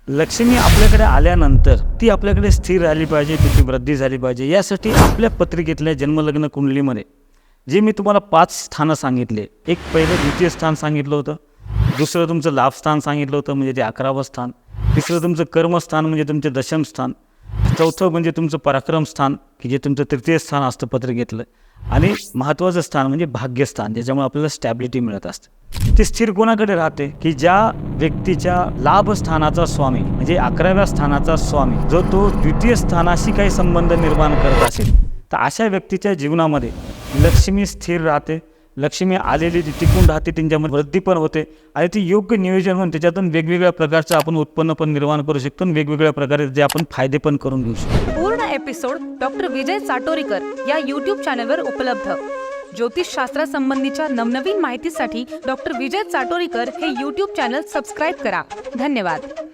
लक्ष्मी आपल्याकडे आल्यानंतर ती आपल्याकडे स्थिर राहिली पाहिजे, तिची वृद्धी झाली पाहिजे. यासाठी आपल्या पत्रिकेतल्या जन्मलग्न कुंडलीमध्ये जे मी तुम्हाला 5 स्थानं सांगितले, एक पहिलं द्वितीय स्थान सांगितलं होतं, दुसरं तुमचं लाभस्थान सांगितलं होतं म्हणजे ते 11वं स्थान, तिसरं तुमचं कर्मस्थान म्हणजे तुमचं दशम स्थान, चौथं म्हणजे तुमचं पराक्रम स्थान की जे तुमचं तृतीय स्थान असतं पत्रिकेतलं, आणि महत्त्वाचं स्थान म्हणजे भाग्यस्थान ज्याच्यामुळे आपल्याला स्टॅबिलिटी मिळत असते. ते स्थिर कोणाकडे राहते की ज्या व्यक्तीच्या लाभस्थानाचा स्वामी म्हणजे 11व्या स्थानाचा स्वामी जो तो द्वितीय स्थानाशी काही संबंध निर्माण करत असेल तर अशा व्यक्तीच्या जीवनामध्ये लक्ष्मी स्थिर राहते, लक्ष्मी आलेली ती टिकून राहते, त्यांच्यामध्ये वृद्धी पण होते आणि ती योग्य नियोजन होऊन त्याच्यातून वेगवेगळ्या प्रकारचं आपण उत्पन्न पण निर्माण करू शकतो आणि वेगवेगळ्या प्रकारे जे आपण फायदे पण करून घेऊ शकतो. पूर्ण एपिसोड डॉक्टर विजय चाटोरीकर या यूट्यूब चॅनलवर उपलब्ध. ज्योतिषशास्त्रासंबंधीच्या नवनवीन माहितीसाठी डॉक्टर विजय चाटोरीकर हे यूट्यूब चॅनल सबस्क्राईब करा. धन्यवाद.